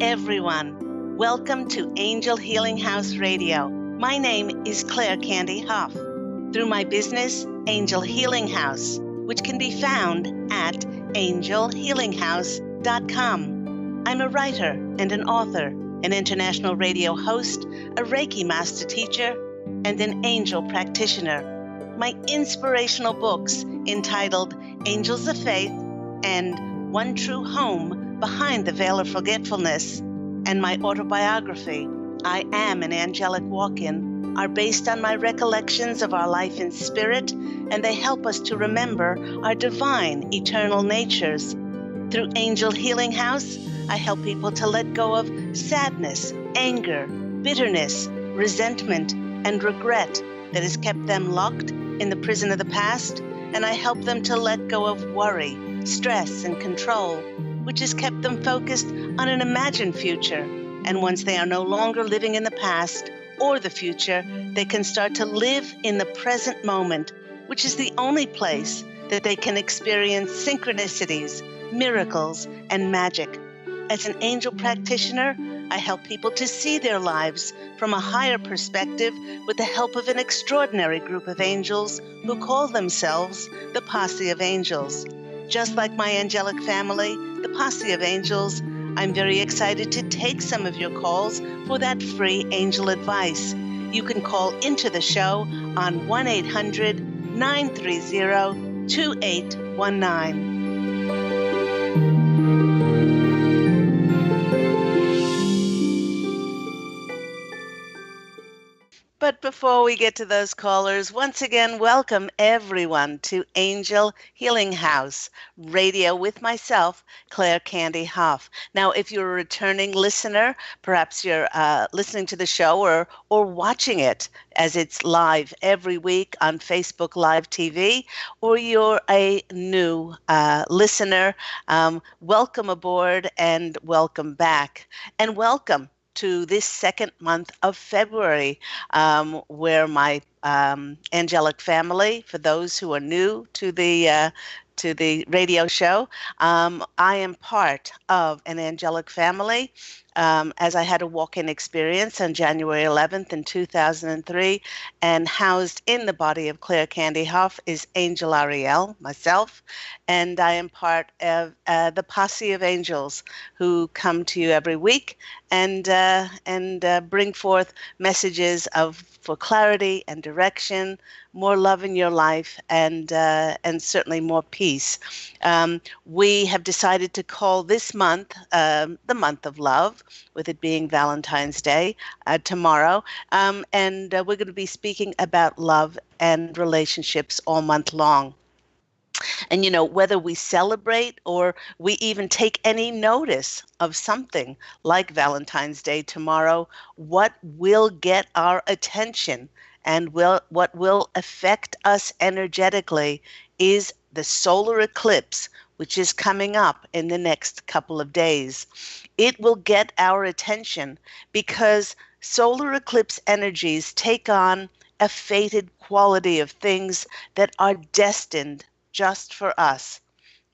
everyone. Welcome to Angel Healing House Radio. My name is Claire Candy Hough. Through my business, Angel Healing House, which can be found at angelhealinghouse.com. I'm a writer and an author, an international radio host, a Reiki master teacher, and an angel practitioner. My inspirational books entitled Angels of Faith and One True Home Behind the Veil of Forgetfulness, and my autobiography, I Am an Angelic Walk-In, are based on my recollections of our life in spirit, and they help us to remember our divine, eternal natures. Through Angel Healing House, I help people to let go of sadness, anger, bitterness, resentment, and regret that has kept them locked in the prison of the past, and I help them to let go of worry, stress, and control, which has kept them focused on an imagined future. And once they are no longer living in the past or the future, they can start to live in the present moment, which is the only place that they can experience synchronicities, miracles, and magic. As an angel practitioner, I help people to see their lives from a higher perspective with the help of an extraordinary group of angels who call themselves the Posse of Angels. Just like my angelic family, the Posse of Angels, I'm very excited to take some of your calls for that free angel advice. You can call into the show on 1-800-930-2819. But before we get to those callers, once again, welcome everyone to Angel Healing House Radio with myself, Claire Candy Hough. Now, if you're a returning listener, perhaps you're listening to the show or watching it as it's live every week on Facebook Live TV, or you're a new listener, welcome aboard and welcome back. And welcome to this second month of February, where my angelic family, for those who are new to the radio show, I am part of an angelic family. As I had a walk-in experience on January 11th in 2003, and housed in the body of Claire Candy Hough is Angel Ariel, myself, and I am part of the Posse of Angels, who come to you every week and bring forth messages for clarity and direction, more love in your life, and certainly more peace. We have decided to call this month the month of love, with it being Valentines Day tomorrow, and we're going to be speaking about love and relationships all month long. And, you know, whether we celebrate or we even take any notice of something like Valentine's Day tomorrow, what will get our attention and what will affect us energetically is the solar eclipse, which is coming up in the next couple of days. It will get our attention because solar eclipse energies take on a fated quality of things that are destined just for us,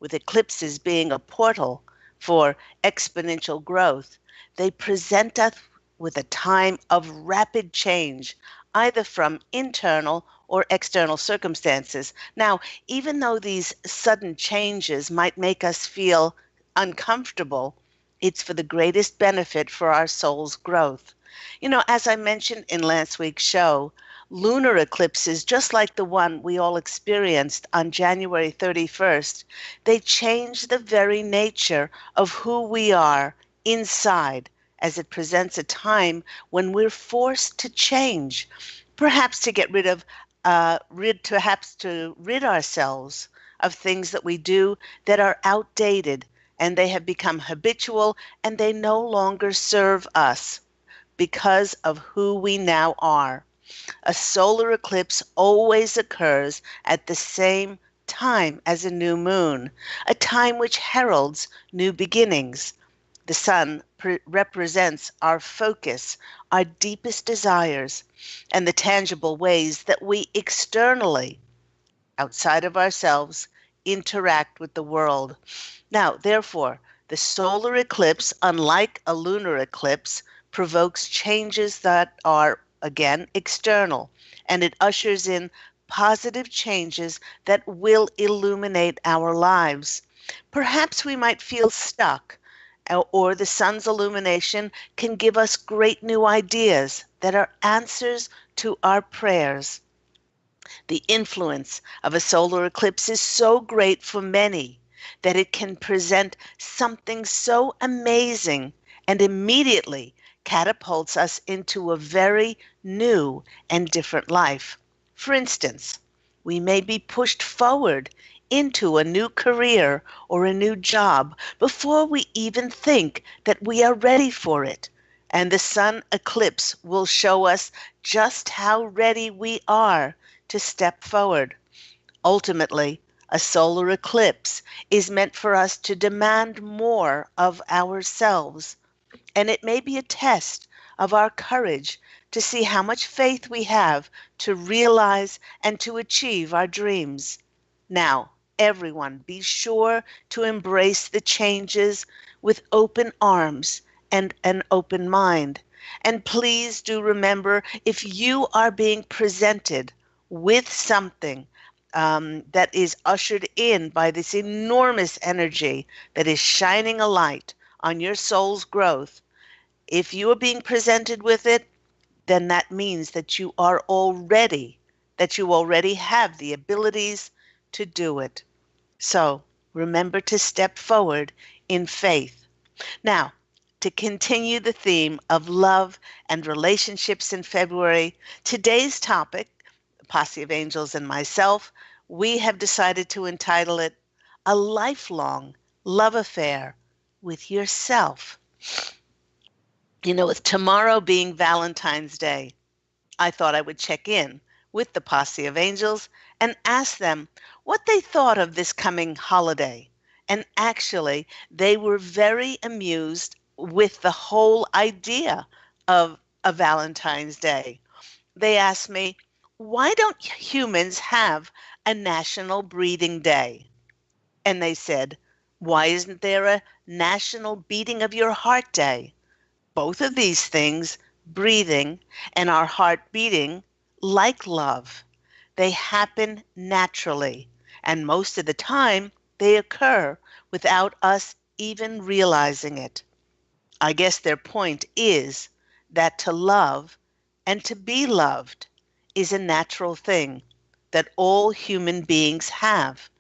with eclipses being a portal for exponential growth. They present us with a time of rapid change, either from internal or external circumstances. Now, even though these sudden changes might make us feel uncomfortable, it's for the greatest benefit for our soul's growth. You know, as I mentioned in last week's show, lunar eclipses, just like the one we all experienced on January 31st, they change the very nature of who we are inside, as it presents a time when we're forced to change, perhaps to get rid ourselves of things that we do that are outdated, and they have become habitual, and they no longer serve us because of who we now are. A solar eclipse always occurs at the same time as a new moon, a time which heralds new beginnings. The sun represents our focus, our deepest desires, and the tangible ways that we externally, outside of ourselves, interact with the world. Now, therefore, The solar eclipse, unlike a lunar eclipse, provokes changes that are, again, external, and it ushers in positive changes that will illuminate our lives. Perhaps we might feel stuck, or the sun's illumination can give us great new ideas that are answers to our prayers. The influence of a solar eclipse is so great for many that it can present something so amazing and immediately catapults us into a very new and different life. For instance, we may be pushed forward into a new career or a new job before we even think that we are ready for it. And the sun eclipse will show us just how ready we are to step forward. Ultimately, a solar eclipse is meant for us to demand more of ourselves, and it may be a test of our courage to see how much faith we have to realize and to achieve our dreams. Now, everyone, be sure to embrace the changes with open arms and an open mind. And please do remember, if you are being presented with something that is ushered in by this enormous energy that is shining a light on your soul's growth, if you are being presented with it, then that means that you already have the abilities to do it. So remember to step forward in faith. Now, to continue the theme of love and relationships in February, today's topic, Posse of Angels and myself, we have decided to entitle it A Lifelong Love Affair with Yourself. With tomorrow being Valentine's Day, I thought I would check in with the Posse of Angels and ask them what they thought of this coming holiday. And actually, they were very amused with the whole idea of a Valentine's Day. They asked me, why don't humans have a National Breathing Day? And they said, why isn't there a National Beating of Your Heart Day? Both of these things, breathing and our heart beating, like love, they happen naturally. And most of the time, they occur without us even realizing it. I guess their point is that to love and to be loved is a natural thing that all human beings have,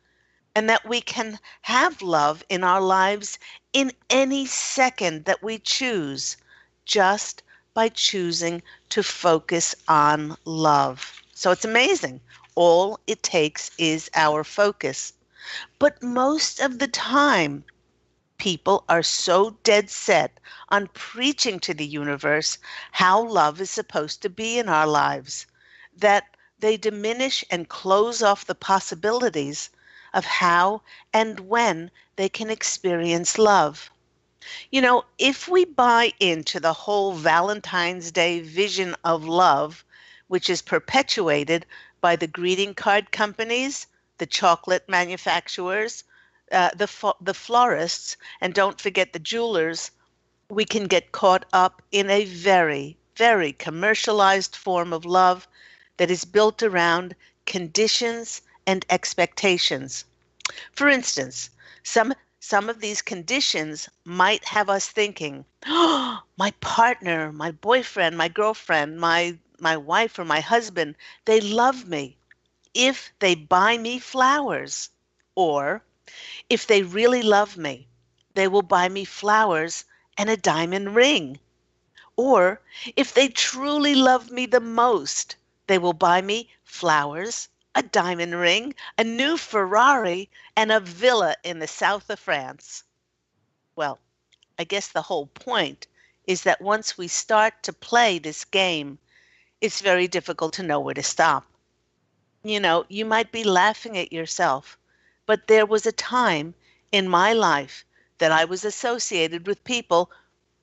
and that we can have love in our lives in any second that we choose, just by choosing to focus on love. So it's amazing. All it takes is our focus. But most of the time, people are so dead set on preaching to the universe how love is supposed to be in our lives that they diminish and close off the possibilities of how and when they can experience love. If we buy into the whole Valentine's Day vision of love, which is perpetuated by the greeting card companies, the chocolate manufacturers, the florists, and don't forget the jewelers, we can get caught up in a very, very commercialized form of love that is built around conditions and expectations. For instance, some of these conditions might have us thinking, oh, my partner, my boyfriend, my girlfriend, my wife or my husband, they love me if they buy me flowers. Or if they really love me, they will buy me flowers and a diamond ring. Or if they truly love me the most, they will buy me flowers, a diamond ring, a new Ferrari, and a villa in the south of France. Well, I guess the whole point is that once we start to play this game, it's very difficult to know where to stop. You might be laughing at yourself, but there was a time in my life that I was associated with people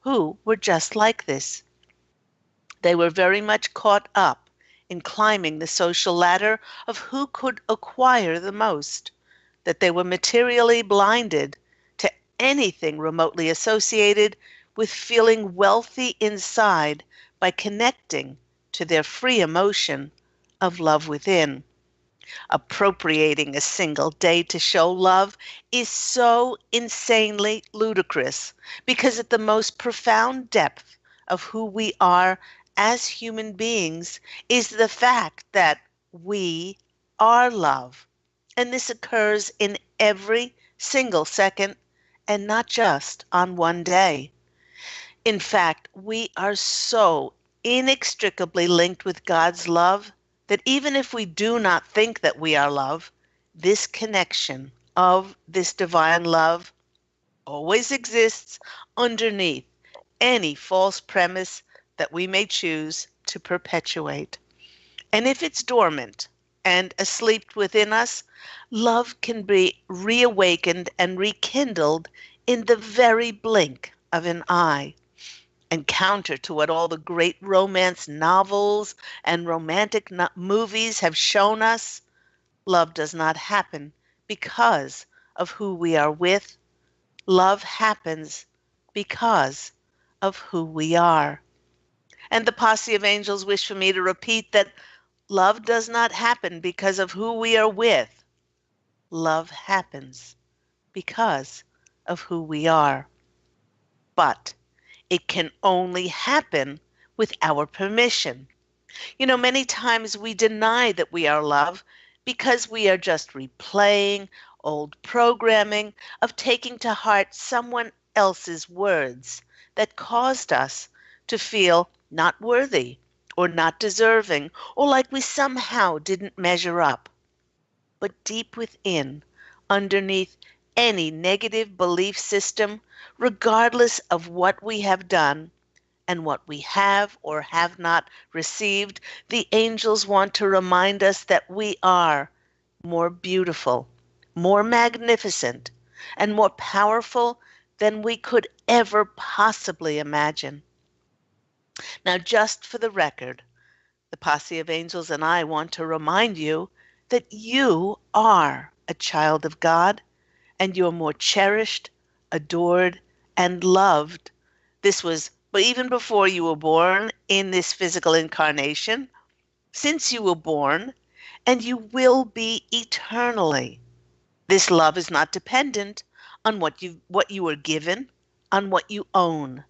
who were just like this. They were very much caught up in climbing the social ladder of who could acquire the most, that they were materially blinded to anything remotely associated with feeling wealthy inside by connecting to their free emotion of love within. Appropriating a single day to show love is so insanely ludicrous because at the most profound depth of who we are as human beings is the fact that we are love. And this occurs in every single second and not just on one day. In fact, we are so inextricably linked with God's love that even if we do not think that we are love, this connection of this divine love always exists underneath any false premise that we may choose to perpetuate. And if it's dormant and asleep within us, love can be reawakened and rekindled in the very blink of an eye. And counter to what all the great romance novels and romantic movies have shown us, love does not happen because of who we are with. Love happens because of who we are. And the Posse of Angels wish for me to repeat that love does not happen because of who we are with. Love happens because of who we are. But it can only happen with our permission. Many times we deny that we are love because we are just replaying old programming of taking to heart someone else's words that caused us to feel not worthy or not deserving or like we somehow didn't measure up. But deep within, underneath any negative belief system, regardless of what we have done, and what we have or have not received, the angels want to remind us that we are more beautiful, more magnificent, and more powerful than we could ever possibly imagine. Now, just for the record, the Posse of Angels and I want to remind you that you are a child of God and you're more cherished, adored, and loved. This was but even before you were born in this physical incarnation, since you were born, and you will be eternally. This love is not dependent on what you were given, on what you own,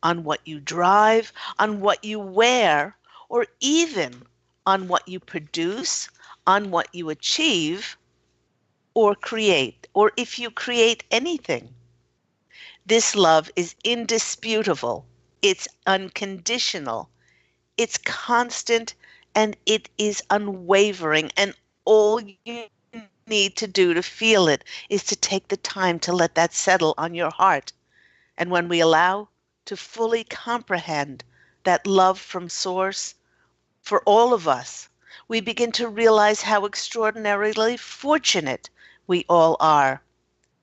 on what you drive, on what you wear, or even on what you produce, on what you achieve or create, or if you create anything. This love is indisputable. It's unconditional. It's constant and it is unwavering. And all you need to do to feel it is to take the time to let that settle on your heart. And when we allow to fully comprehend that love from Source for all of us, we begin to realize how extraordinarily fortunate we all are.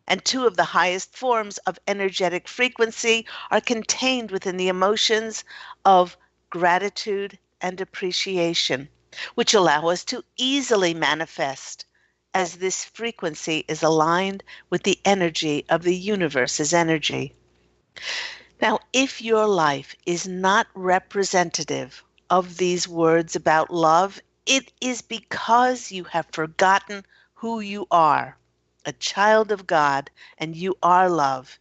And two of the highest forms of energetic frequency are contained within the emotions of gratitude and appreciation, which allow us to easily manifest as this frequency is aligned with the energy of the universe's energy. Now, if your life is not representative of these words about love, it is because you have forgotten who you are, a child of God, and you are love.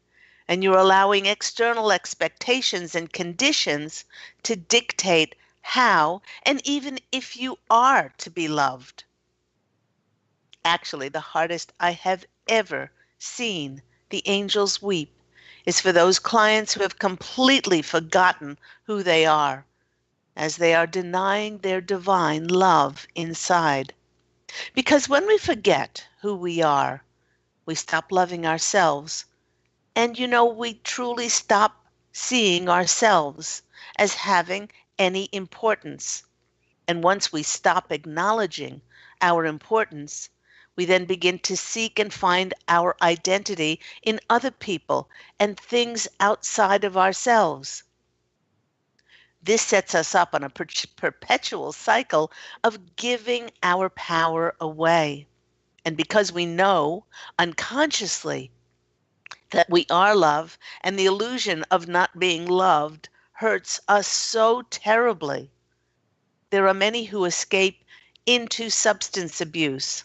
And you're allowing external expectations and conditions to dictate how and even if you are to be loved. Actually, the hardest I have ever seen the angels weep is for those clients who have completely forgotten who they are, as they are denying their divine love inside. Because when we forget who we are, we stop loving ourselves. And we truly stop seeing ourselves as having any importance. And once we stop acknowledging our importance, we then begin to seek and find our identity in other people and things outside of ourselves. This sets us up on a perpetual cycle of giving our power away. And because we know unconsciously that we are love, and the illusion of not being loved hurts us so terribly. There are many who escape into substance abuse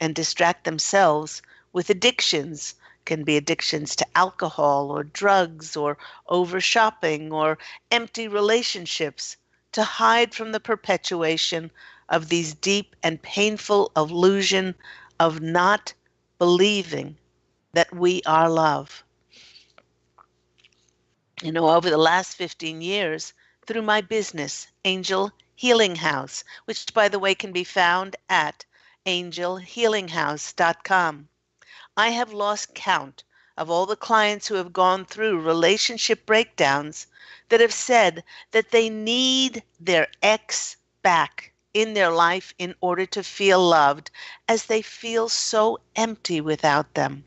and distract themselves with addictions. Can be addictions to alcohol or drugs or over shopping or empty relationships to hide from the perpetuation of these deep and painful illusion of not believing that we are love. Over the last 15 years, through my business, Angel Healing House, which, by the way, can be found at angelhealinghouse.com, I have lost count of all the clients who have gone through relationship breakdowns that have said that they need their ex back in their life in order to feel loved, as they feel so empty without them.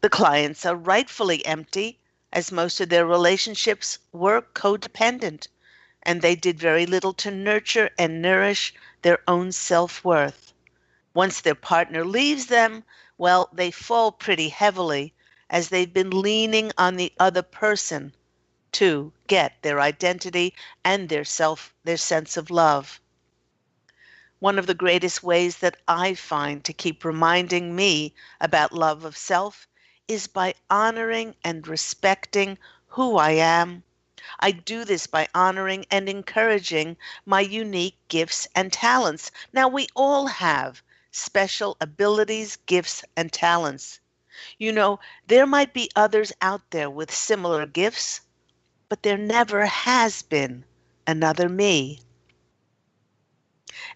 The clients are rightfully empty, as most of their relationships were codependent, and they did very little to nurture and nourish their own self-worth. Once their partner leaves them, well, they fall pretty heavily, as they've been leaning on the other person to get their identity and their sense of love. One of the greatest ways that I find to keep reminding me about love of self is by honoring and respecting who I am. I do this by honoring and encouraging my unique gifts and talents. Now, we all have special abilities, gifts, and talents. There might be others out there with similar gifts, but there never has been another me.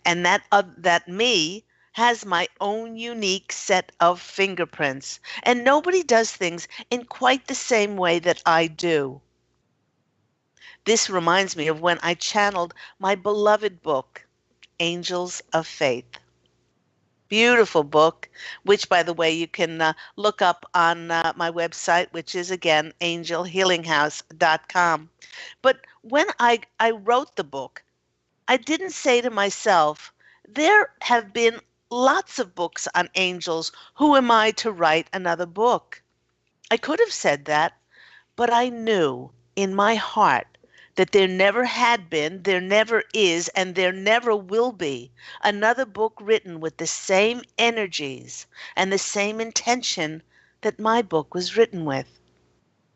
And that me has my own unique set of fingerprints. And nobody does things in quite the same way that I do. This reminds me of when I channeled my beloved book, Angels of Faith. Beautiful book, which, by the way, you can look up on my website, which is, again, angelhealinghouse.com. But when I wrote the book, I didn't say to myself, there have been lots of books on angels. Who am I to write another book? I could have said that, but I knew in my heart that there never had been, there never is, and there never will be another book written with the same energies and the same intention that my book was written with.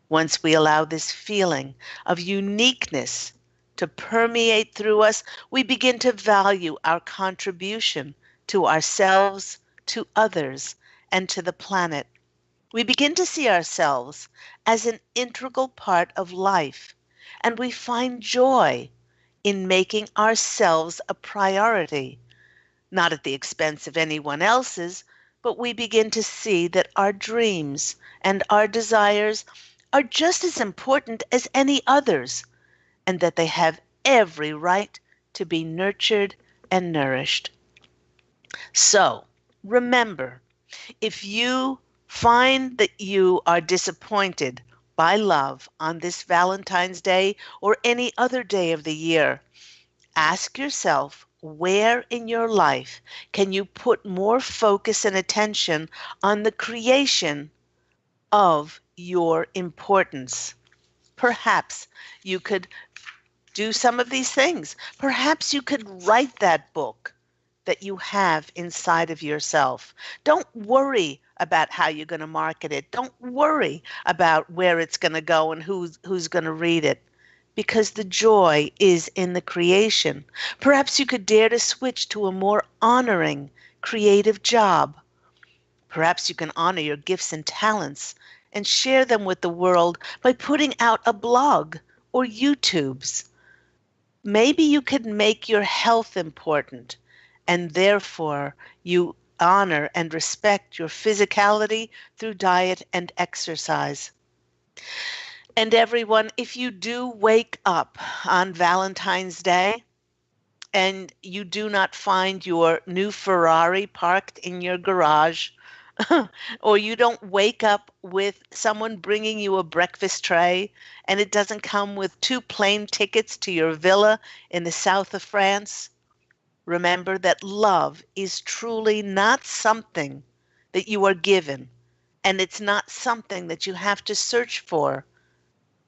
Once we allow this feeling of uniqueness to permeate through us, we begin to value our contribution to ourselves, to others, and to the planet. We begin to see ourselves as an integral part of life, and we find joy in making ourselves a priority, not at the expense of anyone else's, but we begin to see that our dreams and our desires are just as important as any others, and that they have every right to be nurtured and nourished. So, remember, if you find that you are disappointed by love on this Valentine's Day or any other day of the year, ask yourself, where in your life can you put more focus and attention on the creation of your importance? Perhaps you could do some of these things. Perhaps you could write that book that you have inside of yourself. Don't worry about how you're going to market it. Don't worry about where it's going to go and who's going to read it, because the joy is in the creation. Perhaps you could dare to switch to a more honoring, creative job. Perhaps you can honor your gifts and talents and share them with the world by putting out a blog or YouTubes. Maybe you could make your health important, and therefore you honor and respect your physicality through diet and exercise. And everyone, if you do wake up on Valentine's Day and you do not find your new Ferrari parked in your garage, or you don't wake up with someone bringing you a breakfast tray and it doesn't come with 2 plane tickets to your villa in the south of France, remember that love is truly not something that you are given, And it's not something that you have to search for.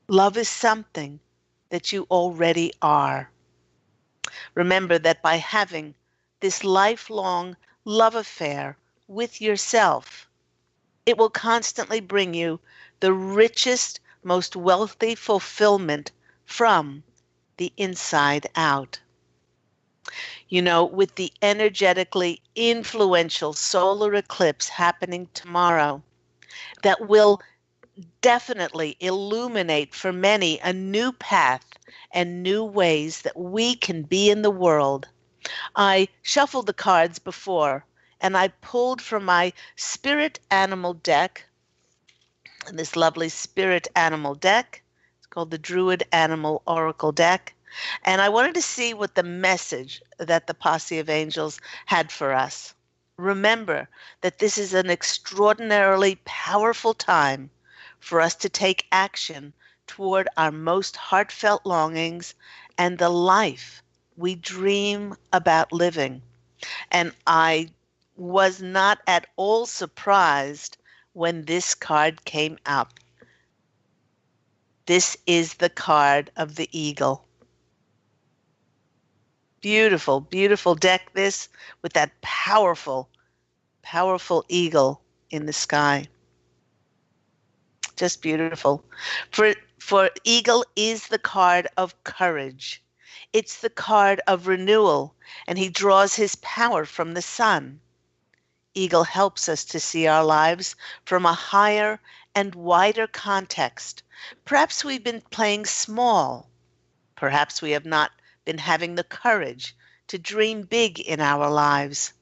Love is something that you already are. Remember that by having this lifelong love affair with yourself, it will constantly bring you the richest, most wealthy fulfillment from the inside out. You know, with the energetically influential solar eclipse happening tomorrow, that will definitely illuminate for many a new path and new ways that we can be in the world. I shuffled the cards before and I pulled from my spirit animal deck, this lovely spirit animal deck. It's called the Druid Animal Oracle deck. And I wanted to see what the message that the Posse of Angels had for us. Remember that this is an extraordinarily powerful time for us to take action toward our most heartfelt longings and the life we dream about living. And I was not at all surprised when this card came up. This is the card of the eagle. Beautiful, beautiful deck this with that powerful, powerful eagle in the sky. Just beautiful. For eagle is the card of courage. It's the card of renewal, and he draws his power from the sun. Eagle helps us to see our lives from a higher and wider context. Perhaps we've been playing small. Perhaps we have not been having the courage to dream big in our lives.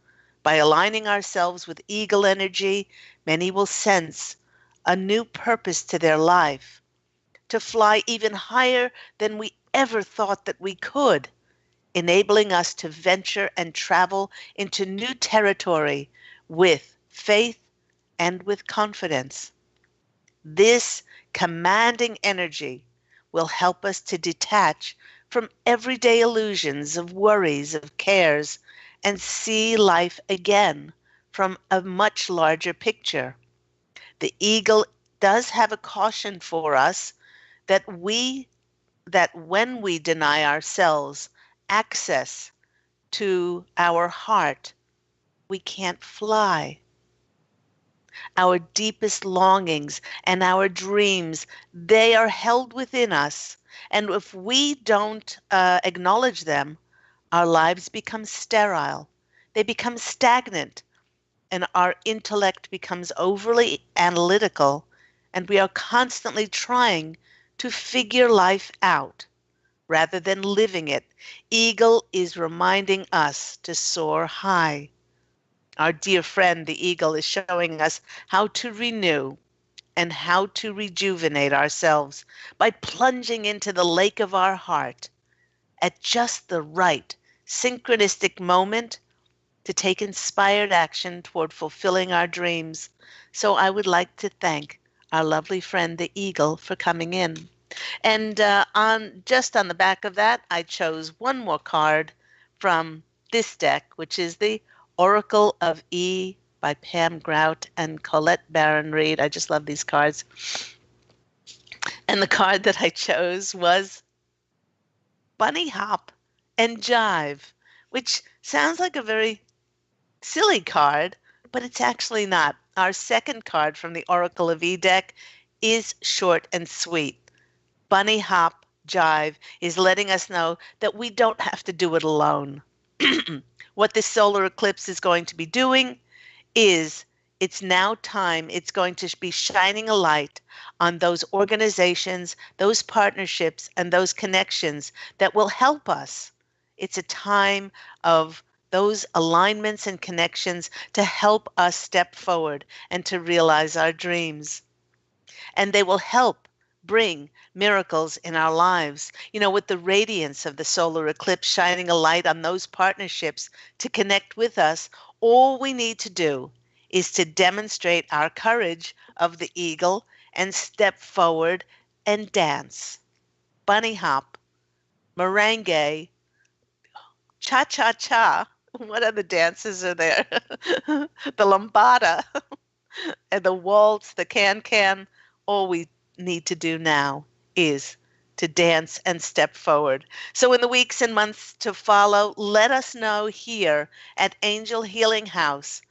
By aligning ourselves with eagle energy, many will sense a new purpose to their life, to fly even higher than we ever thought that we could, enabling us to venture and travel into new territory with faith and with confidence. This commanding energy will help us to detach from everyday illusions of worries, of cares, and see life again from a much larger picture. The eagle does have a caution for us that when we deny ourselves access to our heart, we can't fly. Our deepest longings and our dreams, they are held within us. And if we don't acknowledge them, our lives become sterile. They become stagnant, and our intellect becomes overly analytical, and we are constantly trying to figure life out rather than living it. Eagle is reminding us to soar high. Our dear friend, the eagle, is showing us how to renew and how to rejuvenate ourselves by plunging into the lake of our heart at just the right synchronistic moment to take inspired action toward fulfilling our dreams. So I would like to thank our lovely friend, the eagle, for coming in. And on the back of that, I chose one more card from this deck, which is the Oracle of E by Pam Grout and Colette Baron Reed. I just love these cards. And the card that I chose was Bunny Hop and Jive, which sounds like a very silly card, but it's actually not. Our second card from the Oracle of E deck is short and sweet. Bunny Hop Jive is letting us know that we don't have to do it alone. What this solar eclipse is going to be doing is it's now time, it's going to be shining a light on those organizations, those partnerships, and those connections that will help us. It's a time of those alignments and connections to help us step forward and to realize our dreams. And they will help bring miracles in our lives. You know, with the radiance of the solar eclipse shining a light on those partnerships to connect with us, all we need to do is to demonstrate our courage of the eagle and step forward and dance. Bunny hop, merengue, cha-cha-cha. What other dances are there? The lambada. and the waltz, the can. All we need to do now is to dance and step forward. So, in the weeks and months to follow, let us know here at Angel Healing House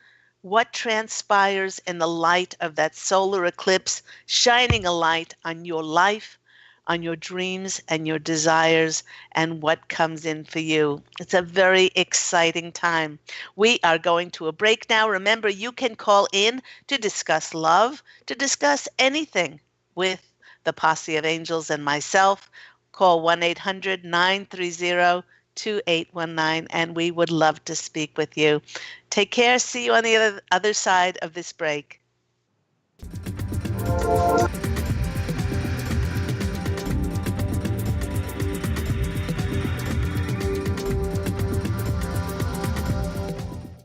what transpires in the light of that solar eclipse, shining a light on your life, on your dreams and your desires, and what comes in for you. It's a very exciting time. We are going to a break now. Remember, you can call in to discuss love, to discuss anything with the Posse of Angels and myself. Call 1-800-930-2819, and we would love to speak with you. Take care. See you on the other side of this break.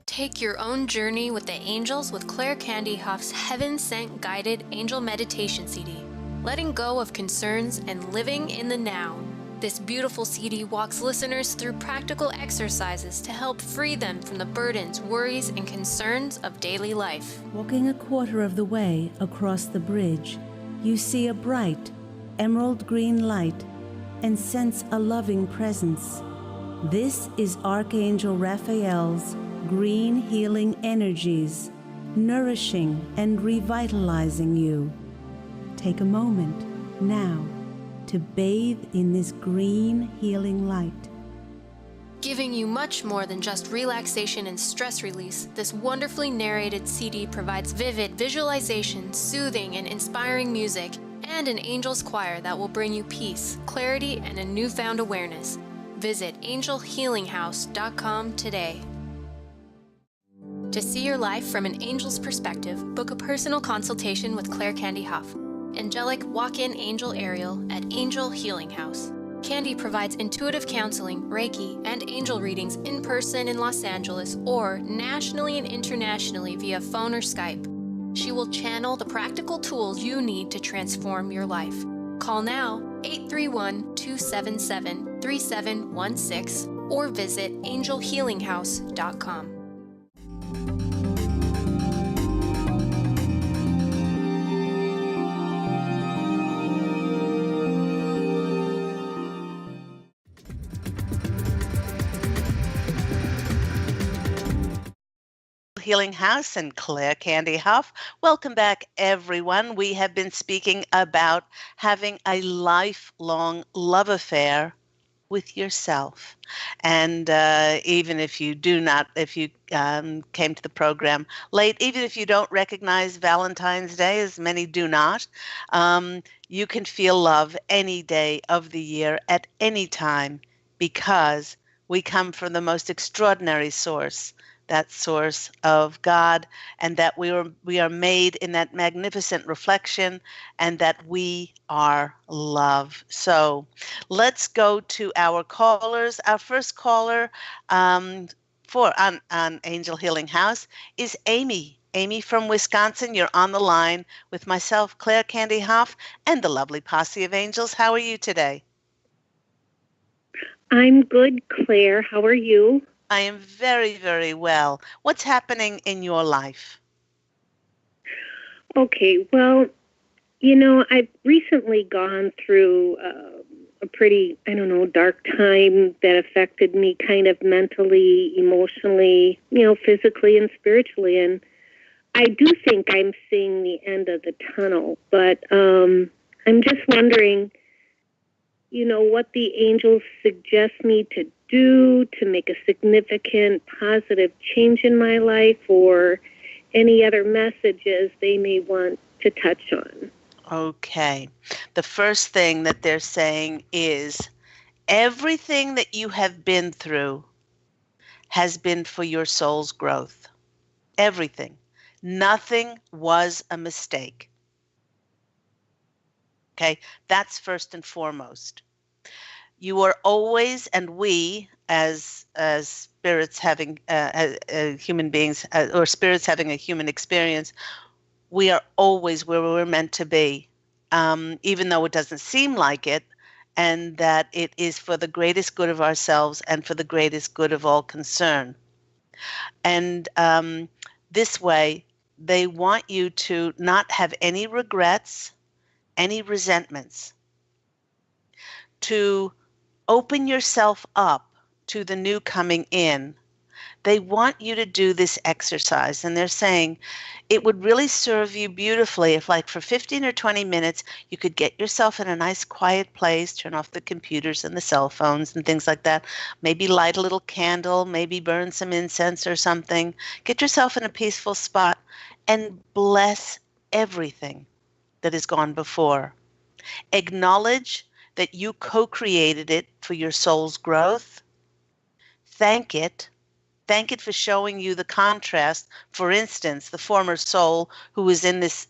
Take your own journey with the angels with Claire Candy Hough's Heaven Sent Guided Angel Meditation CD. Letting go of concerns and living in the now. This beautiful CD walks listeners through practical exercises to help free them from the burdens, worries, and concerns of daily life. Walking a quarter of the way across the bridge, you see a bright, emerald green light and sense a loving presence. This is Archangel Raphael's green healing energies, nourishing and revitalizing you. Take a moment now to bathe in this green healing light. Giving you much more than just relaxation and stress release, this wonderfully narrated CD provides vivid visualization, soothing and inspiring music, and an angel's choir that will bring you peace, clarity, and a newfound awareness. Visit angelhealinghouse.com today. To see your life from an angel's perspective, book a personal consultation with Claire Candy Hough, angelic walk-in angel Ariel at Angel Healing House. Candy provides intuitive counseling, Reiki, and angel readings in person in Los Angeles or nationally and internationally via phone or Skype. She will channel the practical tools you need to transform your life. Call now 831-277-3716 or visit angelhealinghouse.com. Healing House and Claire Candy Hough. Welcome back, everyone. We have been speaking about having a lifelong love affair with yourself. And even if you do not, if you came to the program late, even if you don't recognize Valentine's Day, as many do not, you can feel love any day of the year at any time because we come from the most extraordinary source, that source of God, and that we are made in that magnificent reflection, and that we are love. So let's go to our callers. Our first caller on Angel Healing House is Amy. Amy from Wisconsin, you're on the line with myself, Claire Candy Hough, and the lovely Posse of Angels. How are you today? I'm good, Claire. How are you? I am very, very well. What's happening in your life? Okay, well, I've recently gone through a pretty, dark time that affected me kind of mentally, emotionally, physically and spiritually. And I do think I'm seeing the end of the tunnel, but I'm just wondering, what the angels suggest me to do to make a significant positive change in my life, or any other messages they may want to touch on. Okay. The first thing that they're saying is everything that you have been through has been for your soul's growth. Everything. Nothing was a mistake. Okay? That's first and foremost. You are always, and we as spirits having human beings, or spirits having a human experience, we are always where we're meant to be, even though it doesn't seem like it, and that it is for the greatest good of ourselves and for the greatest good of all concerned. And this way, they want you to not have any regrets, any resentments, to open yourself up to the new coming in. They want you to do this exercise, and they're saying it would really serve you beautifully if, like, for 15 or 20 minutes, you could get yourself in a nice quiet place, turn off the computers and the cell phones and things like that, maybe light a little candle, maybe burn some incense or something, get yourself in a peaceful spot and bless everything that has gone before. Acknowledge that you co-created it for your soul's growth. Thank it. Thank it for showing you the contrast. For instance, the former soul who was in this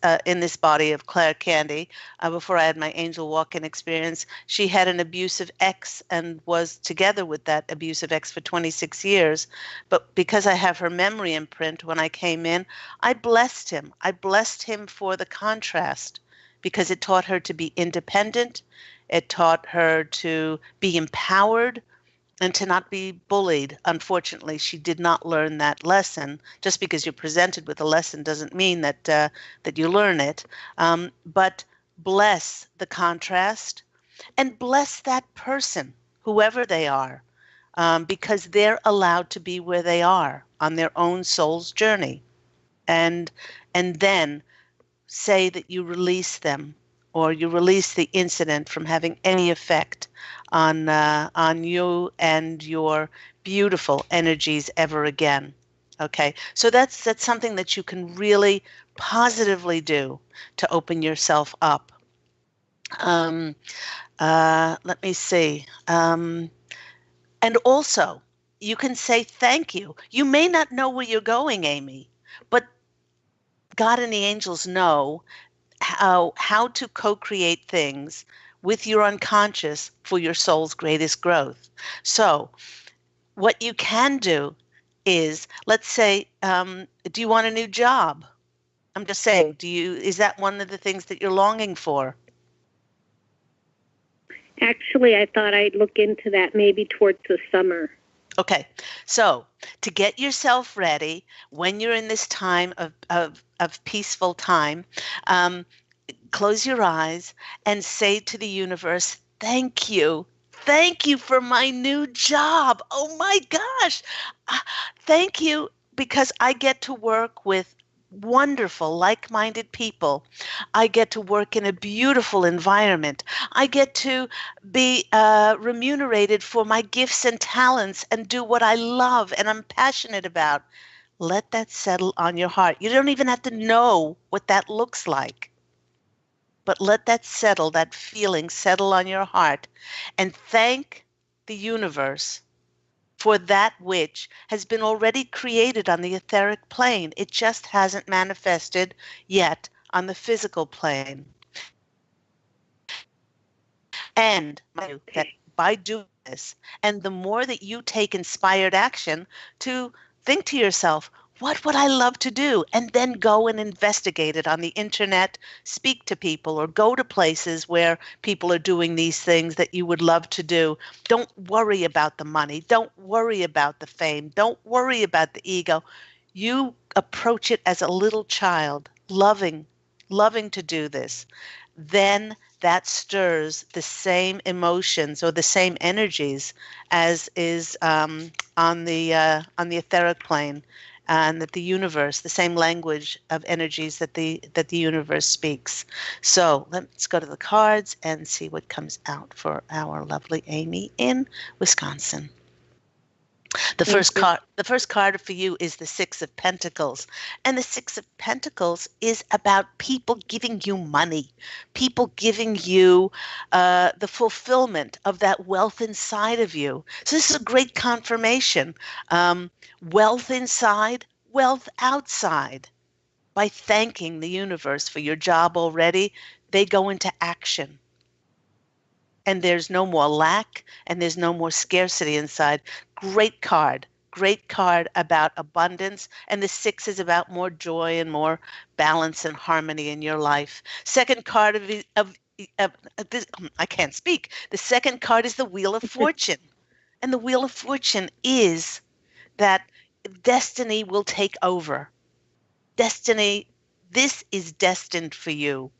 body of Claire Candy, before I had my angel walk-in experience, she had an abusive ex and was together with that abusive ex for 26 years. But because I have her memory imprint, when I came in, I blessed him. I blessed him for the contrast because it taught her to be independent. It taught her to be empowered and to not be bullied. Unfortunately, she did not learn that lesson. Just because you're presented with a lesson doesn't mean that that you learn it. But bless the contrast and bless that person, whoever they are, because they're allowed to be where they are on their own soul's journey. And then say that you release them, or you release the incident from having any effect on you and your beautiful energies ever again. Okay, so that's something that you can really positively do to open yourself up. Let me see. And also, you can say thank you. You may not know where you're going, Amy, but God and the angels know how to co-create things with your unconscious for your soul's greatest growth. So what you can do is, let's say, do you want a new job? I'm just saying, is that one of the things that you're longing for? Actually, I thought I'd look into that maybe towards the summer. Okay, so to get yourself ready when you're in this time of peaceful time, close your eyes and say to the universe, thank you. Thank you for my new job. Oh my gosh. Thank you because I get to work with wonderful, like-minded people. I get to work in a beautiful environment. I get to be remunerated for my gifts and talents and do what I love and I'm passionate about. Let that settle on your heart. You don't even have to know what that looks like. But let that settle, that feeling settle on your heart, and thank the universe for that which has been already created on the etheric plane. It just hasn't manifested yet on the physical plane. And that by doing this, and the more that you take inspired action to think to yourself, what would I love to do? And then go and investigate it on the internet, speak to people, or go to places where people are doing these things that you would love to do. Don't worry about the money. Don't worry about the fame. Don't worry about the ego. You approach it as a little child, loving to do this. Then that stirs the same emotions or the same energies as is on the etheric plane, and that the universe, the same language of energies that the universe speaks. So let's go to the cards and see what comes out for our lovely Amy in Wisconsin. The first card for you is the Six of Pentacles. And the Six of Pentacles is about people giving you money, people giving you the fulfillment of that wealth inside of you. So this is a great confirmation. Wealth inside, wealth outside. By thanking the universe for your job already, they go into action. And there's no more lack and there's no more scarcity inside. Great card about abundance. And the six is about more joy and more balance and harmony in your life. Second card of this, I can't speak. The second card is the Wheel of Fortune. And the Wheel of Fortune is that destiny will take over. Destiny, this is destined for you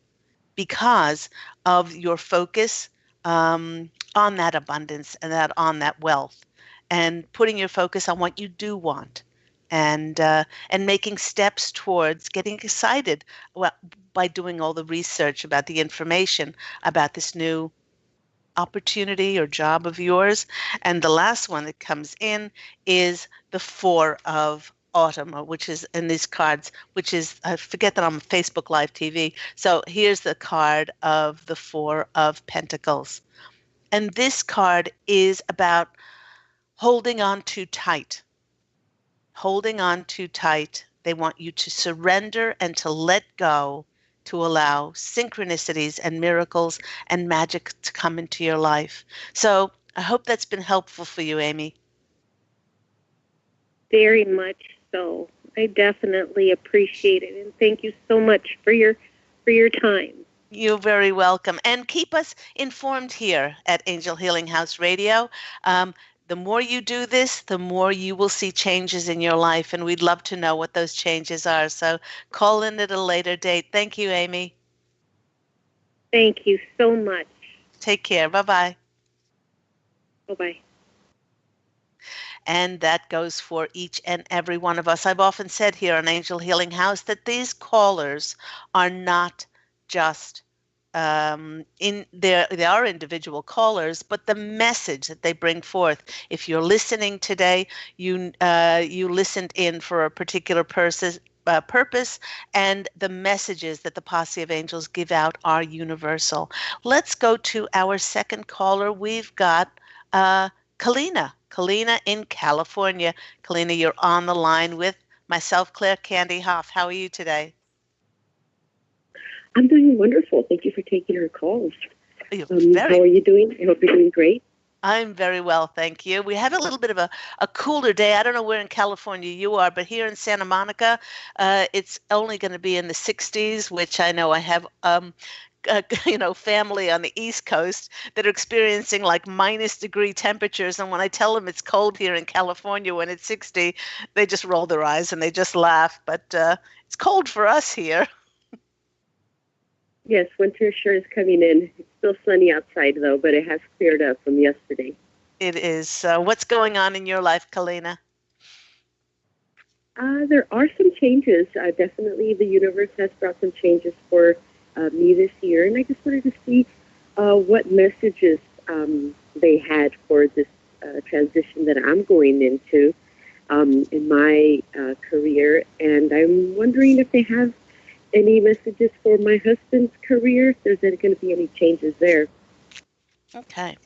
because of your focus on that abundance and on that wealth, and putting your focus on what you do want, and making steps towards getting excited, well, by doing all the research about the information about this new opportunity or job of yours. And the last one that comes in is the Four of Autumn, which is in these cards, which is, I forget that I'm on Facebook Live TV. So here's the card of the Four of Pentacles. And this card is about holding on too tight. Holding on too tight. They want you to surrender and to let go, to allow synchronicities and miracles and magic to come into your life. So I hope that's been helpful for you, Amy. Very much so. I definitely appreciate it, and thank you so much for your time. You're very welcome. And keep us informed here at Angel Healing House Radio. The more you do this, the more you will see changes in your life, and we'd love to know what those changes are. So call in at a later date. Thank you, Amy. Thank you so much. Take care. Bye-bye. Bye-bye. And that goes for each and every one of us. I've often said here on Angel Healing House that these callers are not just they are individual callers, but the message that they bring forth. If you're listening today, you listened in for a particular purpose, and the messages that the Posse of Angels give out are universal. Let's go to our second caller. We've got Kalina. Kalina in California. Kalina, you're on the line with myself, Claire Candy Hough. How are you today? I'm doing wonderful. Thank you for taking our calls. How are you doing? I hope you're doing great. I'm very well, thank you. We have a little bit of a cooler day. I don't know where in California you are, but here in Santa Monica, it's only going to be in the 60s, which I know I have family on the East Coast that are experiencing like -degree temperatures. And when I tell them it's cold here in California when it's 60, they just roll their eyes and they just laugh. But it's cold for us here. Yes, winter sure is coming in. It's still sunny outside, though, but it has cleared up from yesterday. It is. What's going on in your life, Kalina? There are some changes. Definitely the universe has brought some changes for me this year, and I just wanted to see what messages they had for this transition that I'm going into in my career, and I'm wondering if they have any messages for my husband's career, if there's going to be any changes there. Okay.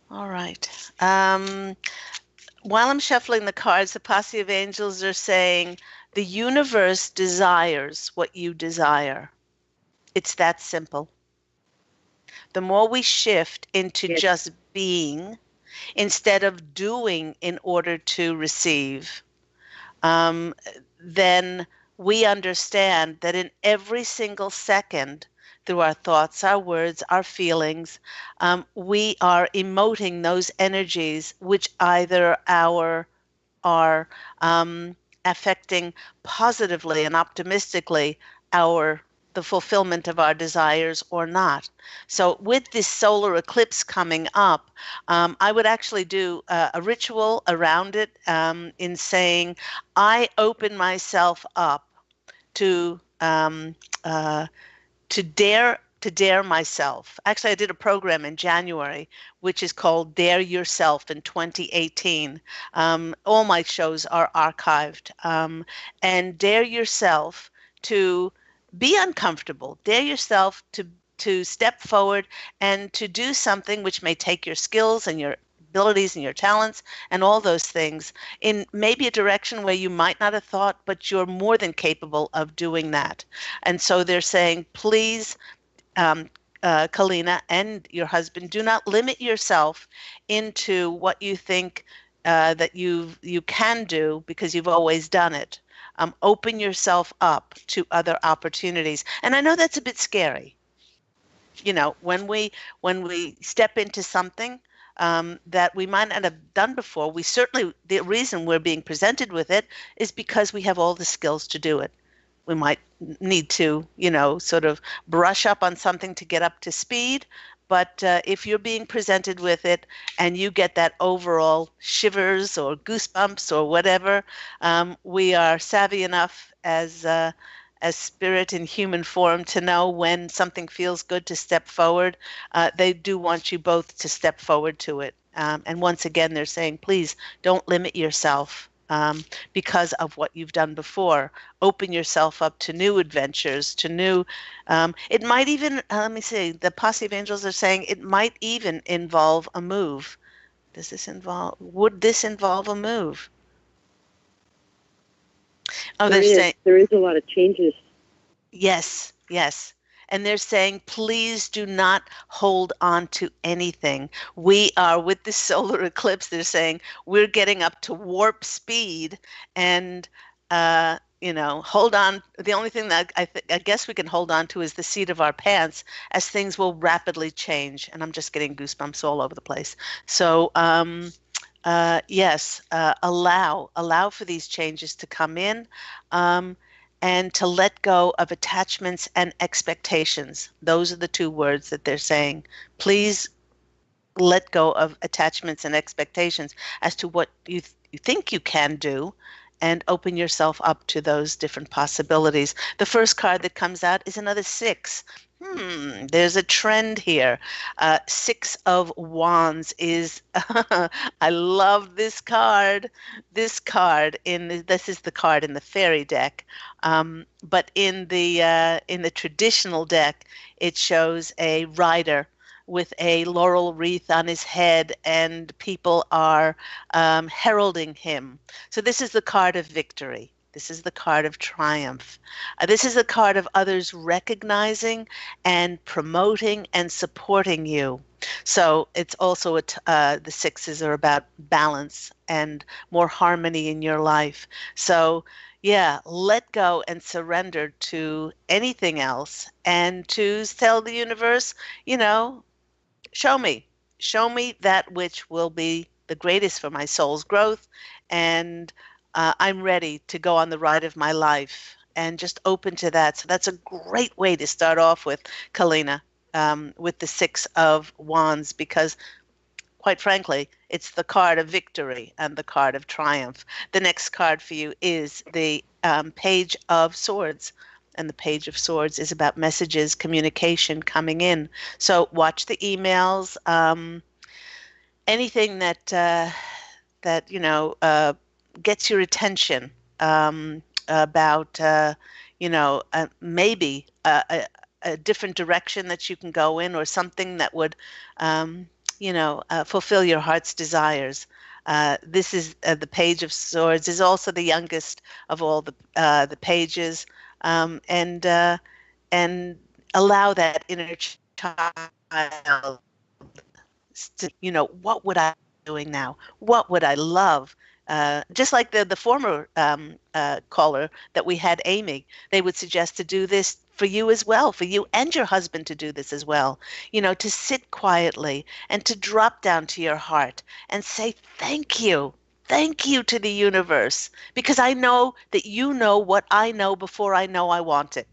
All right. While I'm shuffling the cards, the Posse of Angels are saying the universe desires what you desire. It's that simple. The more we shift into just being instead of doing in order to receive, then we understand that in every single second, through our thoughts, our words, our feelings, we are emoting those energies which either are affecting positively and optimistically the fulfillment of our desires or not. So with this solar eclipse coming up, I would actually do a ritual around it in saying, I open myself up to dare myself. Actually, I did a program in January, which is called Dare Yourself in 2018. All my shows are archived. And dare yourself to be uncomfortable. Dare yourself to step forward and to do something which may take your skills and your abilities and your talents and all those things in maybe a direction where you might not have thought, but you're more than capable of doing that. And so they're saying, please, Kalina and your husband, do not limit yourself into what you think that you can do because you've always done it. Open yourself up to other opportunities. And I know that's a bit scary. When we step into something that we might not have done before, the reason we're being presented with it is because we have all the skills to do it. we might need to, sort of brush up on something to get up to speed. But if you're being presented with it and you get that overall shivers or goosebumps or whatever, we are savvy enough as spirit in human form to know when something feels good to step forward. They do want you both to step forward to it. And once again, they're saying, please don't limit yourself because of what you've done before. Open yourself up to new adventures, to new. It might even, let me see, the Posse of Angels are saying it might even involve a move. Would this involve a move? Oh, they're saying. There is a lot of changes. Yes, yes. And they're saying, please do not hold on to anything. We are, with this solar eclipse, they're saying we're getting up to warp speed and, hold on. The only thing that I guess we can hold on to is the seat of our pants as things will rapidly change. And I'm just getting goosebumps all over the place. So, yes, allow for these changes to come in. And to let go of attachments and expectations. Those are the two words that they're saying. Please let go of attachments and expectations as to what you think you can do and open yourself up to those different possibilities. The first card that comes out is another 6. There's a trend here. 6 of Wands is, I love this card. This is the card in the fairy deck. But in the traditional deck, it shows a rider with a laurel wreath on his head, and people are heralding him. So this is the card of victory. This is the card of triumph. This is the card of others recognizing and promoting and supporting you. So it's also the 6s are about balance and more harmony in your life. So yeah, let go and surrender to anything else and to tell the universe, show me that which will be the greatest for my soul's growth, and I'm ready to go on the ride of my life and just open to that. So that's a great way to start off with, Kalina, with the 6 of Wands, because quite frankly, it's the card of victory and the card of triumph. The next card for you is the Page of Swords. And the Page of Swords is about messages, communication coming in. So watch the emails, anything that gets your attention about maybe a different direction that you can go in, or something that would fulfill your heart's desires. This is the Page of Swords is also the youngest of all the pages, and allow that inner child to, what would I be doing now? What would I love? Just like the former caller that we had, Amy, they would suggest to do this for you as well, for you and your husband to do this as well, to sit quietly and to drop down to your heart and say thank you. Thank you to the universe, because I know that you know what I know before I know I want it.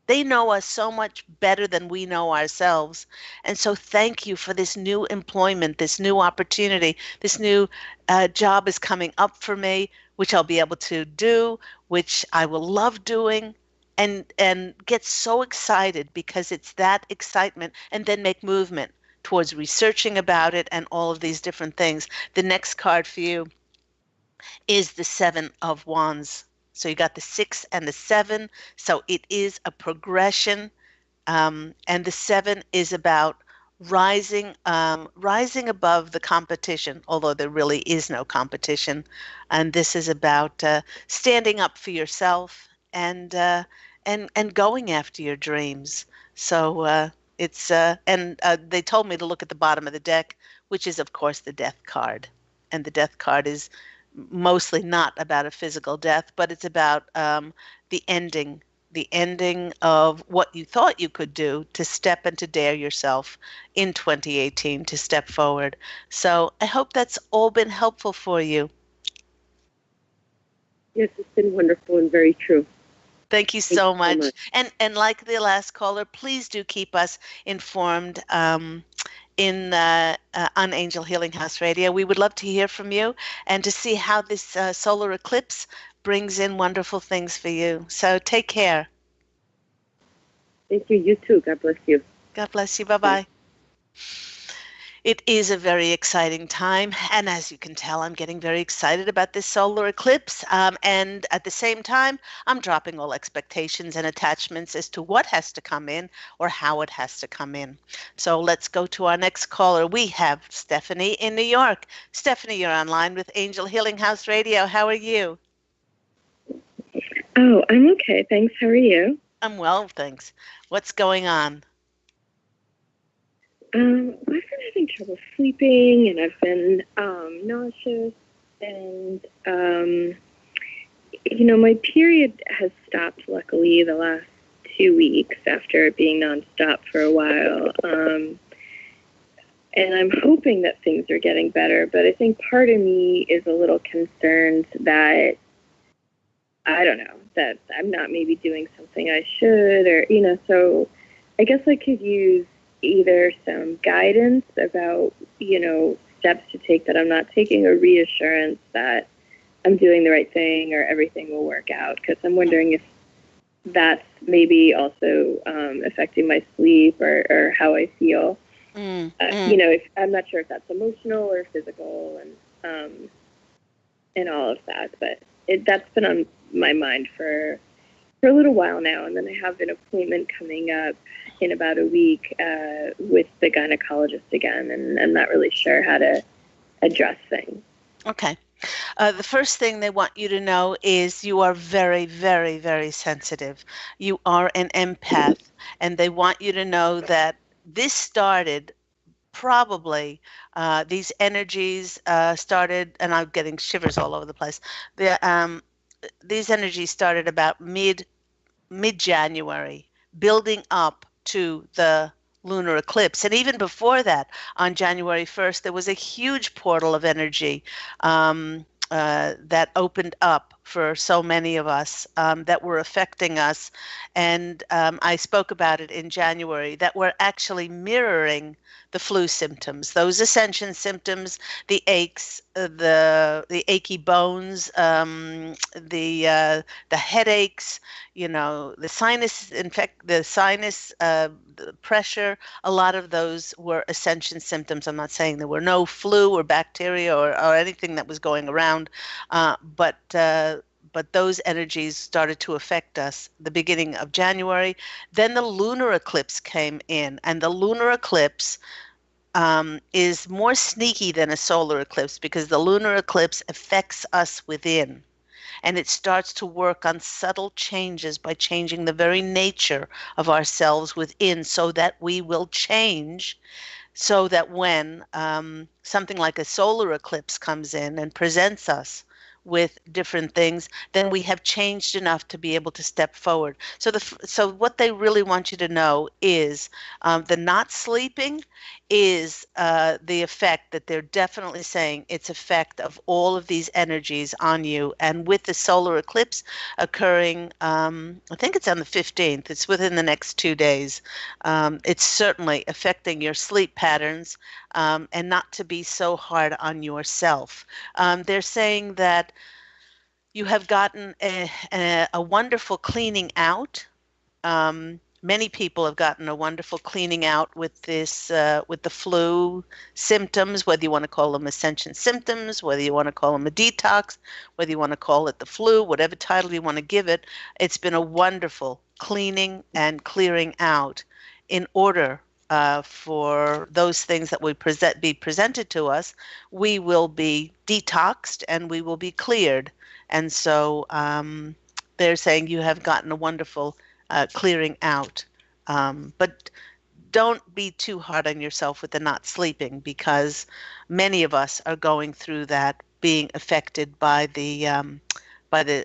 They know us so much better than we know ourselves. And so thank you for this new employment, this new opportunity, this new job is coming up for me, which I'll be able to do, which I will love doing, and get so excited, because it's that excitement, and then make movement towards researching about it and all of these different things. The next card for you is the 7 of Wands. So you got the 6 and the 7. So it is a progression. And the 7 is about rising above the competition, although there really is no competition. And this is about standing up for yourself and going after your dreams. So they told me to look at the bottom of the deck, which is of course the Death card. And the Death card is mostly not about a physical death, but it's about the ending of what you thought you could do, to step and to dare yourself in 2018 to step forward. So I hope that's all been helpful for you. Yes, it's been wonderful and very true. Thank you Thank so you so much. much. And like the last caller, please do keep us informed on Angel Healing House Radio. We would love to hear from you and to see how this solar eclipse brings in wonderful things for you. So take care. Thank you. You too. God bless you. God bless you. Bye Bye. bye. It is a very exciting time, and as you can tell, I'm getting very excited about this solar eclipse. And at the same time, I'm dropping all expectations and attachments as to what has to come in or how it has to come in. So let's go to our next caller. We have Stephanie in New York. Stephanie, you're online with Angel Healing House Radio. How are you? Oh, I'm okay. Thanks. How are you? I'm well, thanks. What's going on? I've been having trouble sleeping, and I've been nauseous, and my period has stopped. Luckily, the last 2 weeks after it being nonstop for a while, and I'm hoping that things are getting better. But I think part of me is a little concerned that I don't know that I'm not maybe doing something I should, or So I guess I could use either some guidance about, steps to take that I'm not taking, or reassurance that I'm doing the right thing or everything will work out. Because I'm wondering if that's maybe also affecting my sleep or how I feel. If I'm not sure if that's emotional or physical, and all of that. But that's been on my mind for a little while now. And then I have an appointment coming up in about a week with the gynecologist again, and I'm not really sure how to address things. Okay. The first thing they want you to know is you are very, very, very sensitive. You are an empath, and they want you to know that this started probably, these energies started, and I'm getting shivers all over the place. These energies started about mid-January, building up to the lunar eclipse. And even before that, on January 1st, there was a huge portal of energy that opened up for so many of us that were affecting us. And I spoke about it in January, that were actually mirroring the flu symptoms, those ascension symptoms, the aches, the achy bones, the headaches, the sinus the pressure. A lot of those were ascension symptoms. I'm not saying there were no flu or bacteria or anything that was going around, but those energies started to affect us the beginning of January. Then the lunar eclipse came in, and the lunar eclipse is more sneaky than a solar eclipse, because the lunar eclipse affects us within. And it starts to work on subtle changes by changing the very nature of ourselves within, so that we will change, so that when something like a solar eclipse comes in and presents us with different things, then we have changed enough to be able to step forward. So what they really want you to know is the not sleeping is the effect that they're definitely saying it's effect of all of these energies on you. And with the solar eclipse occurring, I think it's on the 15th, it's within the next 2 days, it's certainly affecting your sleep patterns, and not to be so hard on yourself. They're saying that you have gotten a wonderful cleaning out. Many people have gotten a wonderful cleaning out with this, with the flu symptoms, whether you want to call them ascension symptoms, whether you want to call them a detox, whether you want to call it the flu, whatever title you want to give it. It's been a wonderful cleaning and clearing out in order for those things that would be presented to us. We will be detoxed and we will be cleared. And so they're saying you have gotten a wonderful clearing out. But don't be too hard on yourself with the not sleeping, because many of us are going through that, being affected by the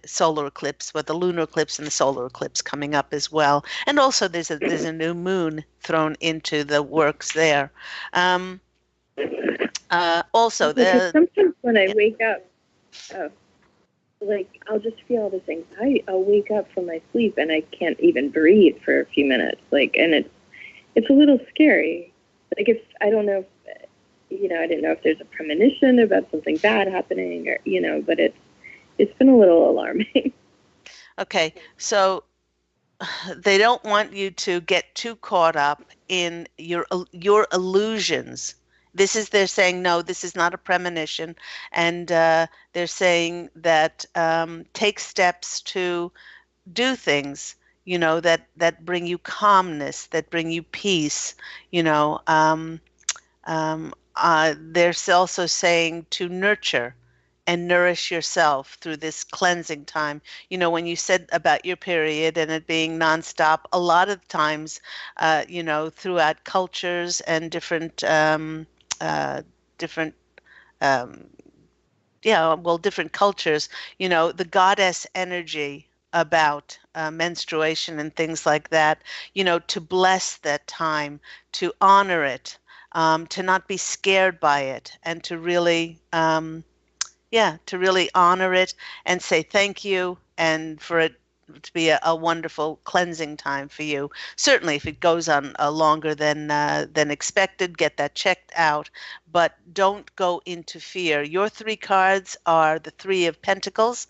solar eclipse, with the lunar eclipse and the solar eclipse coming up as well. And also there's a new moon thrown into the works there. Also, because sometimes when I wake up, oh, like I'll just feel all this anxiety. I'll wake up from my sleep and I can't even breathe for a few minutes. Like, and it's a little scary. Like, if I don't know, if, I didn't know if there's a premonition about something bad happening, or but it's been a little alarming. Okay, so they don't want you to get too caught up in your illusions. They're saying no, this is not a premonition, and they're saying that take steps to do things, that bring you calmness, that bring you peace. They're also saying to nurture and nourish yourself through this cleansing time. When you said about your period and it being nonstop, a lot of times, throughout cultures and different, um, yeah, well, different cultures, the goddess energy about menstruation and things like that, to bless that time, to honor it, to not be scared by it, and to really, to really honor it and say thank you, and for it to be a wonderful cleansing time for you. Certainly, if it goes on longer than expected, get that checked out. But don't go into fear. Your three cards are the Three of Pentacles,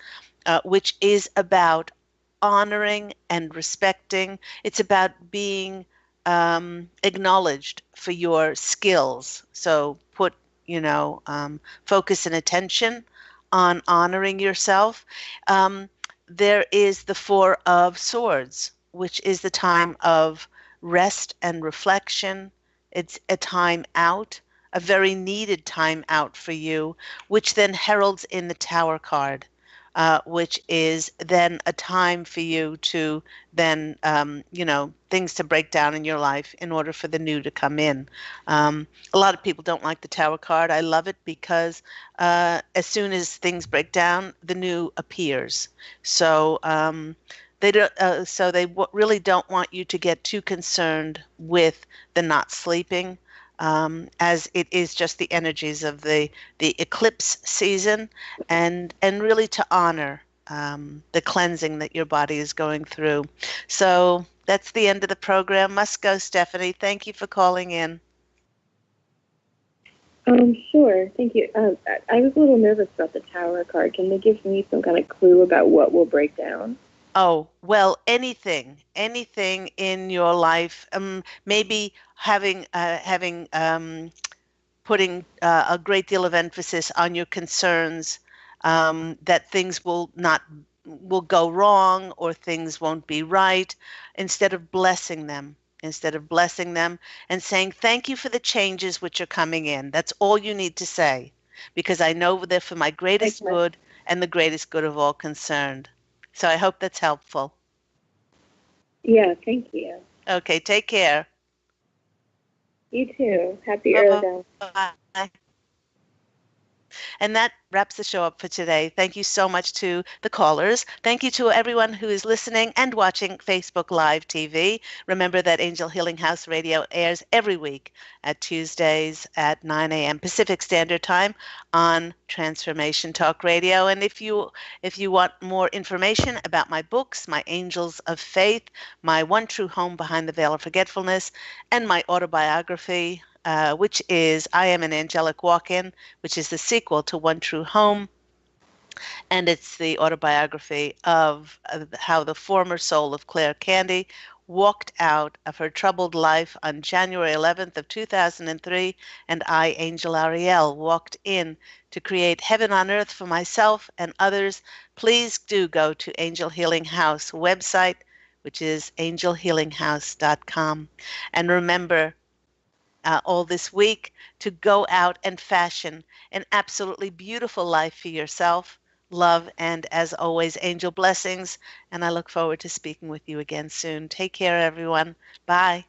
which is about honoring and respecting. It's about being acknowledged for your skills. So put, focus and attention on honoring yourself. There is the Four of Swords, which is the time of rest and reflection. It's a time out, a very needed time out for you, which then heralds in the Tower card, which is then a time for you to then, things to break down in your life in order for the new to come in. A lot of people don't like the Tower card. I love it because as soon as things break down, the new appears. So they don't. Really don't want you to get too concerned with the not sleeping, as it is just the energies of the eclipse season, and really to honor the cleansing that your body is going through. So that's the end of the program. Must go, Stephanie. Thank you for calling in. Sure. Thank you. I was a little nervous about the Tower card. Can they give me some kind of clue about what will break down? Oh, well, anything in your life, maybe putting a great deal of emphasis on your concerns, that things will go wrong or things won't be right, instead of blessing them and saying thank you for the changes which are coming in. That's all you need to say, because I know they're for my greatest good and the greatest good of all concerned. So I hope that's helpful. Yeah, thank you. Okay, take care. You too. Happy Earth Day. Bye. And that wraps the show up for today. Thank you so much to the callers. Thank you to everyone who is listening and watching Facebook Live TV. Remember that Angel Healing House Radio airs every week at Tuesdays at 9 a.m. Pacific Standard Time on Transformation Talk Radio. And if you want more information about my books, my Angels of Faith, my One True Home Behind the Veil of Forgetfulness, and my autobiography, which is I Am an Angelic Walk-In, which is the sequel to One True Home. And it's the autobiography of how the former soul of Claire Candy walked out of her troubled life on January 11th of 2003, and I, Angel Ariel, walked in to create heaven on earth for myself and others. Please do go to Angel Healing House website, which is angelhealinghouse.com. And remember, all this week to go out and fashion an absolutely beautiful life for yourself. Love and, as always, angel blessings. And I look forward to speaking with you again soon. Take care, everyone. Bye.